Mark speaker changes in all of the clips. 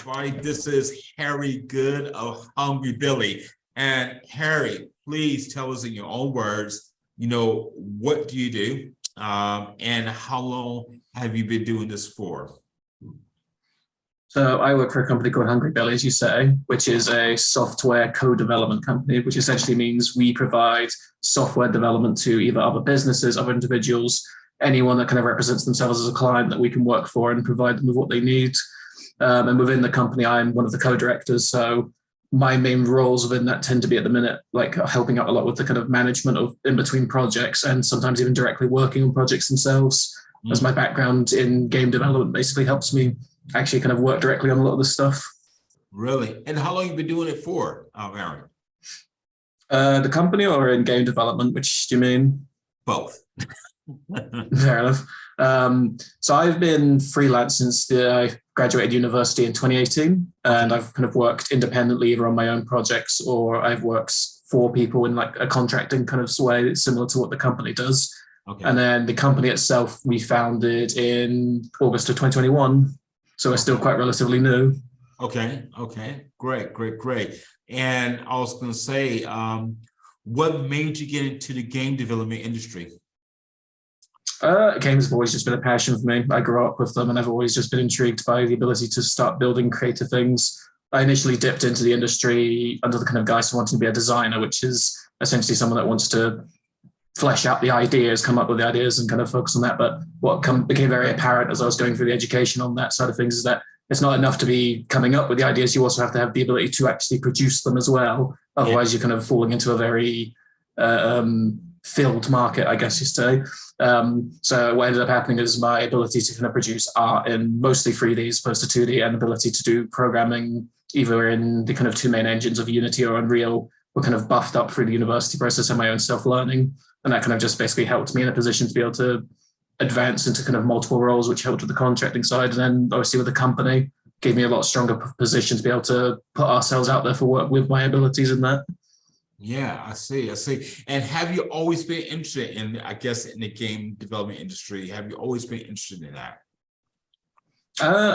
Speaker 1: everybody. This is Harry Good of Hungry Billy. And Harry, please tell us in your own words, what do you do? And how long have you been doing this for?
Speaker 2: So I work for a company called Hungry Billy, as you say, which is a software co-development company, which essentially means we provide software development to either other businesses, other individuals, anyone that kind of represents themselves as a client that we can work for and provide them with what they need. And within the company, I'm one of the co-directors. So my main roles within that tend to be at the minute, like helping out a lot with the kind of management of in between projects and sometimes even directly working on projects themselves. As my background in game development basically helps me actually kind of work directly on a lot of this stuff.
Speaker 1: Really? And how long have you been doing it for, Aaron?
Speaker 2: The company or in game development, which do you mean?
Speaker 1: Both.
Speaker 2: Fair enough. So I've been freelance since I graduated university in 2018, and I've kind of worked independently either on my own projects or I've worked for people in like a contracting kind of way, similar to what the company does.
Speaker 1: Okay.
Speaker 2: And then the company itself, we founded in August of 2021. So we're still quite relatively new.
Speaker 1: Okay. Great. And I was going to say, what made you get into the game development industry?
Speaker 2: Games have always just been a passion for me. I grew up with them and I've always just been intrigued by the ability to start building creative things. I initially dipped into the industry under the kind of guise of wanting to be a designer, which is essentially someone that wants to flesh out the ideas, come up with the ideas and kind of focus on that. But what became very apparent as I was going through the education on that side of things is that it's not enough to be coming up with the ideas. You also have to have the ability to actually produce them as well. Otherwise, you're kind of falling into a very filled market, I guess you say. So what ended up happening is my ability to kind of produce art in mostly 3D as opposed to 2D and ability to do programming either in the kind of two main engines of Unity or Unreal were kind of buffed up through the university process and my own self-learning. And that kind of just basically helped me in a position to be able to advance into kind of multiple roles, which helped with the contracting side. And then obviously with the company, gave me a lot stronger position to be able to put ourselves out there for work with my abilities in that.
Speaker 1: Yeah, I see. And have you always been interested in, I guess, in the game development industry? Have you always been interested in that?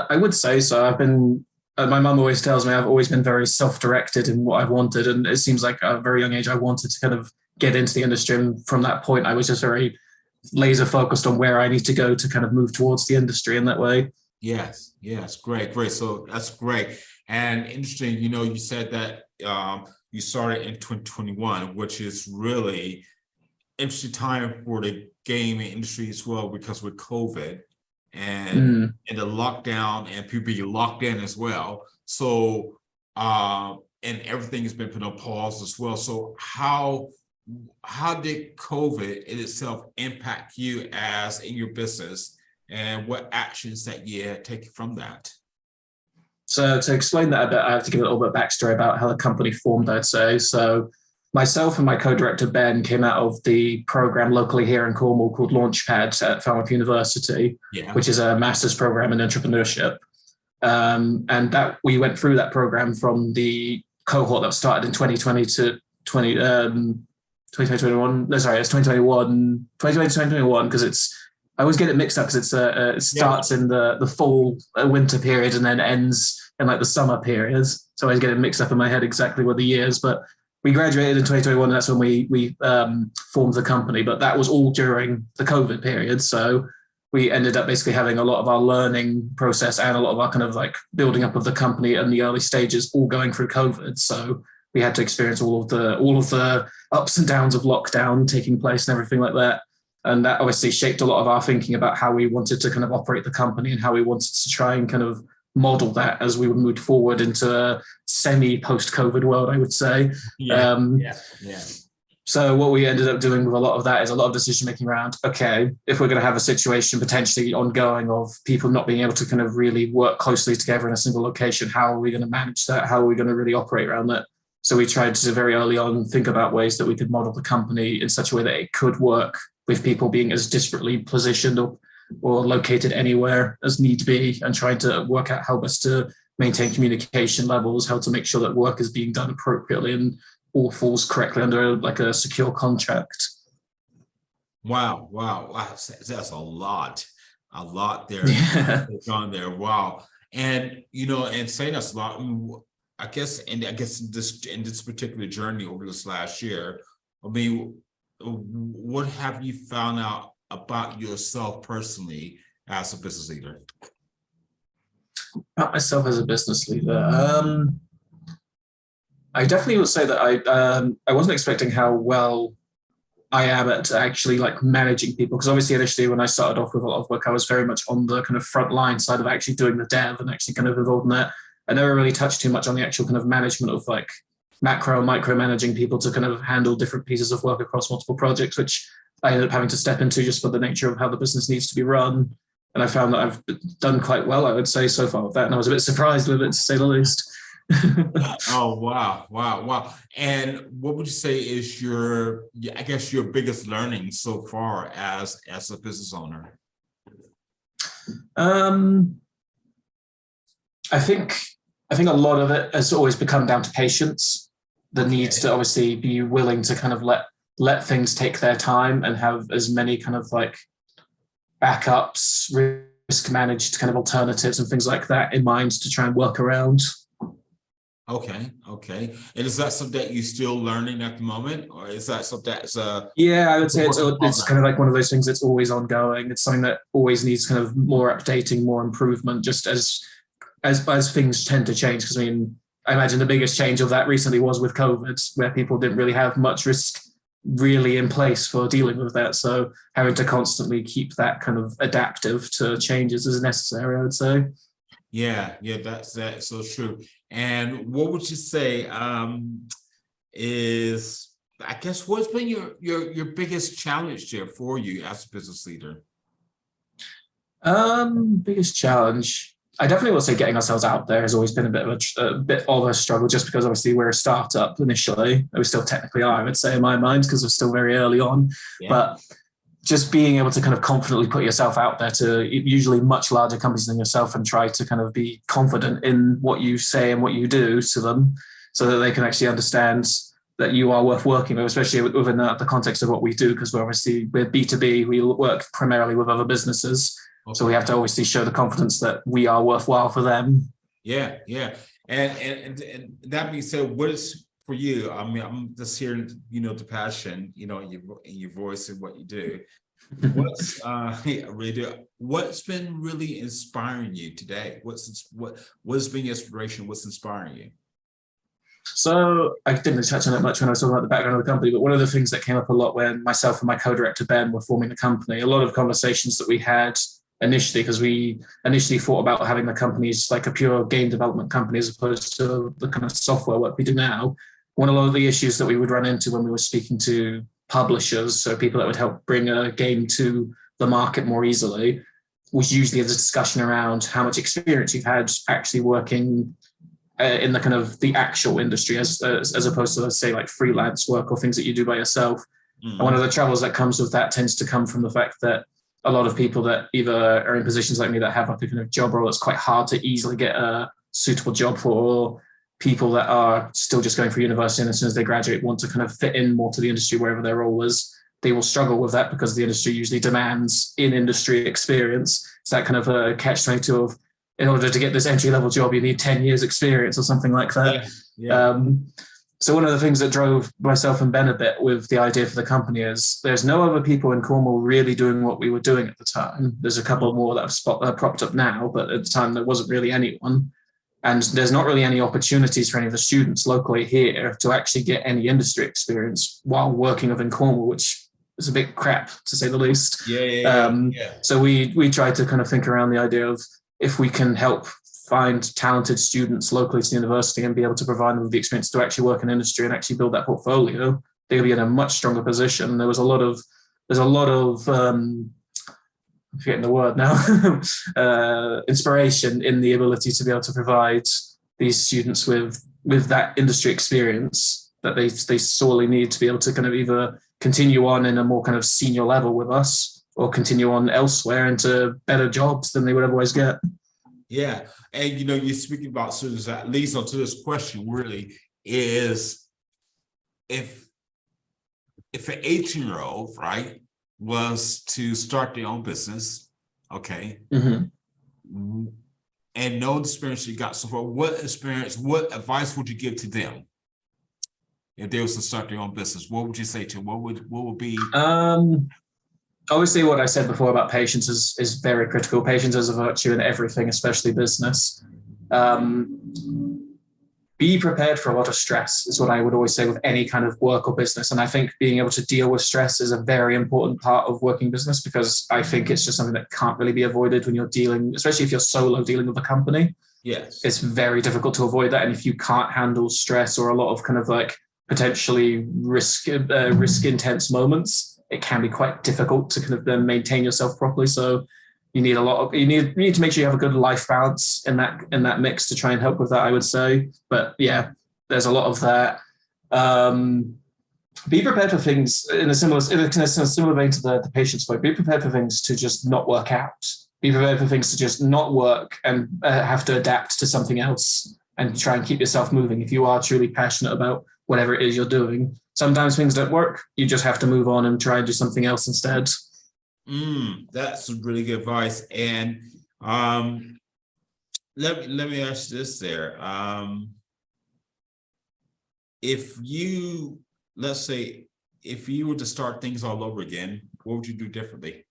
Speaker 2: I would say so. I've been, my mum always tells me I've always been very self-directed in what I've wanted. And it seems like at a very young age, I wanted to kind of get into the industry. And from that point, I was just very laser focused on where I need to go to kind of move towards the industry in that way.
Speaker 1: Yes, great. So that's great. And interesting, you said that you started in 2021, which is really interesting time for the gaming industry as well, because with COVID and the lockdown and people being locked in as well. So, and everything has been put on pause as well. So how did COVID in itself impact you as in your business, and what actions that you had taken from that?
Speaker 2: So to explain that a bit, I have to give a little bit of backstory about how the company formed, I'd say. So myself and my co-director, Ben, came out of the program locally here in Cornwall called Launchpad at Falmouth University, which is a master's program in entrepreneurship. And that we went through that program from the cohort that started in 2020 to 2021. No, sorry, it's 2021 to 2021, because I always get it mixed up because it starts in the fall winter period and then ends in like the summer period. So I always get it mixed up in my head exactly what the years. But we graduated in 2021, and that's when we formed the company. But that was all during the COVID period. So we ended up basically having a lot of our learning process and a lot of our kind of like building up of the company in the early stages all going through COVID. So we had to experience all of the ups and downs of lockdown taking place and everything like that. And that obviously shaped a lot of our thinking about how we wanted to kind of operate the company and how we wanted to try and kind of model that as we would move forward into a semi-post-COVID world, I would say. So what we ended up doing with a lot of that is a lot of decision-making around, okay, if we're going to have a situation potentially ongoing of people not being able to kind of really work closely together in a single location, how are we going to manage that? How are we going to really operate around that? So we tried to very early on think about ways that we could model the company in such a way that it could work with people being as disparately positioned or located anywhere as need be, and trying to work out how best to maintain communication levels, how to make sure that work is being done appropriately and all falls correctly under like a secure contract.
Speaker 1: Wow. That's a lot there.
Speaker 2: Yeah.
Speaker 1: On there. Wow. And and saying that's a lot. I mean, I guess in this particular journey over this last year, I mean, what have you found out about yourself personally as a business leader?
Speaker 2: About myself as a business leader, I definitely would say that I wasn't expecting how well I am at actually like managing people, because obviously initially when I started off with a lot of work, I was very much on the kind of front line side of actually doing the dev and actually kind of involved in that. I never really touched too much on the actual kind of management of like macro and micro managing people to kind of handle different pieces of work across multiple projects, which I ended up having to step into just for the nature of how the business needs to be run. And I found that I've done quite well, I would say, so far with that. And I was a bit surprised with it, to say the least.
Speaker 1: Oh, wow. And what would you say is I guess your biggest learning so far as a business owner?
Speaker 2: I think a lot of it has always become down to patience, the need to obviously be willing to kind of let things take their time and have as many kind of like backups, risk managed kind of alternatives and things like that in mind to try and work around.
Speaker 1: Okay. And is that something that you're still learning at the moment, or is that something that's
Speaker 2: yeah, I would say it's kind of like one of those things that's always ongoing. It's something that always needs kind of more updating, more improvement, just as things tend to change. Because I mean, I imagine the biggest change of that recently was with COVID, where people didn't really have much risk really in place for dealing with that. So having to constantly keep that kind of adaptive to changes is necessary, I would say.
Speaker 1: Yeah, that's so true. And what would you say is, I guess, what's been your biggest challenge there for you as a business leader?
Speaker 2: Biggest challenge, I definitely will say getting ourselves out there has always been a bit of a struggle, just because obviously we're a startup initially. We still technically are, I would say, in my mind, because we're still very early on. Yeah. But just being able to kind of confidently put yourself out there to usually much larger companies than yourself and try to kind of be confident in what you say and what you do to them, so that they can actually understand that you are worth working with, especially within the context of what we do, because we're B2B, we work primarily with other businesses. Okay. So we have to obviously show the confidence that we are worthwhile for them.
Speaker 1: Yeah. And that being said, what is for you? I mean, I'm just hearing, the passion, in your voice and what you do. What's been really inspiring you today? What's been your inspiration? What's inspiring you?
Speaker 2: So I didn't touch on it much when I was talking about the background of the company, but one of the things that came up a lot when myself and my co-director Ben were forming the company, a lot of conversations that we had initially, because we initially thought about having the companies like a pure game development company as opposed to the kind of software work we do now. One of a lot of the issues that we would run into when we were speaking to publishers, so people that would help bring a game to the market more easily, was usually the discussion around how much experience you've had actually working in the kind of the actual industry as opposed to, let's say, like freelance work or things that you do by yourself. Mm-hmm. And one of the troubles that comes with that tends to come from the fact that a lot of people that either are in positions like me that have like a kind of job role that's quite hard to easily get a suitable job for, or people that are still just going through university and as soon as they graduate want to kind of fit in more to the industry wherever their role is, they will struggle with that because the industry usually demands in-industry experience. It's that kind of a catch-22 of, in order to get this entry-level job, you need 10 years experience or something like that. Yeah. So one of the things that drove myself and Ben a bit with the idea for the company is there's no other people in Cornwall really doing what we were doing at the time. There's a couple more that have propped up now, but at the time there wasn't really anyone. And there's not really any opportunities for any of the students locally here to actually get any industry experience while working within Cornwall, which is a bit crap, to say the least. Yeah. So we tried to kind of think around the idea of, if we can help find talented students locally to the university and be able to provide them with the experience to actually work in industry and actually build that portfolio, they'll be in a much stronger position. There's a lot of I'm forgetting the word now, inspiration in the ability to be able to provide these students with that industry experience that they sorely need to be able to kind of either continue on in a more kind of senior level with us or continue on elsewhere into better jobs than they would otherwise get.
Speaker 1: Yeah. And, you're speaking about students that leads on to this question really is, if an 18-year-old, right, was to start their own business, okay, mm-hmm. and know the experience you got so far, what advice would you give to them if they was to start their own business? What would you say to them? What would be?
Speaker 2: Obviously, what I said before about patience is very critical. Patience is a virtue in everything, especially business. Be prepared for a lot of stress is what I would always say with any kind of work or business. And I think being able to deal with stress is a very important part of working business, because I think it's just something that can't really be avoided when you're dealing, especially if you're solo dealing with a company.
Speaker 1: Yes.
Speaker 2: It's very difficult to avoid that. And if you can't handle stress or a lot of kind of like potentially risk intense moments, it can be quite difficult to kind of then maintain yourself properly. So you need you need to make sure you have a good life balance in that mix to try and help with that, I would say. But yeah, there's a lot of that. Be prepared for things in a similar vein to the patient's point. Be prepared for things to just not work out. Be prepared for things to just not work and have to adapt to something else and try and keep yourself moving. If you are truly passionate about whatever it is you're doing, sometimes things don't work. You just have to move on and try and do something else instead.
Speaker 1: That's some really good advice. And let me ask you this there. Let's say if you were to start things all over again, what would you do differently?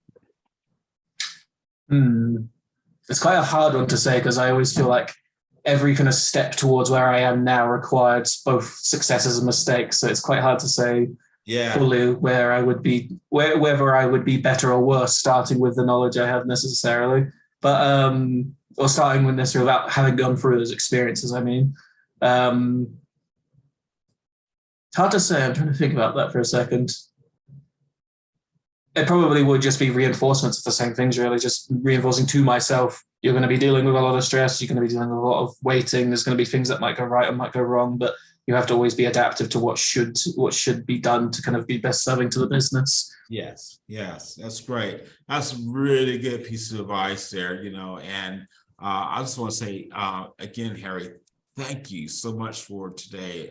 Speaker 2: It's quite a hard one to say, because I always feel like every kind of step towards where I am now required both successes and mistakes. So it's quite hard to say fully where I would be, whether I would be better or worse starting with the knowledge I have necessarily. But or starting with this without having gone through those experiences. I mean, it's hard to say. I'm trying to think about that for a second. It probably would just be reinforcements of the same things, really, just reinforcing to myself. You're going to be dealing with a lot of stress. You're going to be dealing with a lot of waiting. There's going to be things that might go right and might go wrong, but you have to always be adaptive to what should be done to kind of be best serving to the business.
Speaker 1: Yes, that's great. That's a really good piece of advice there, and I just want to say again, Harry, thank you so much for today.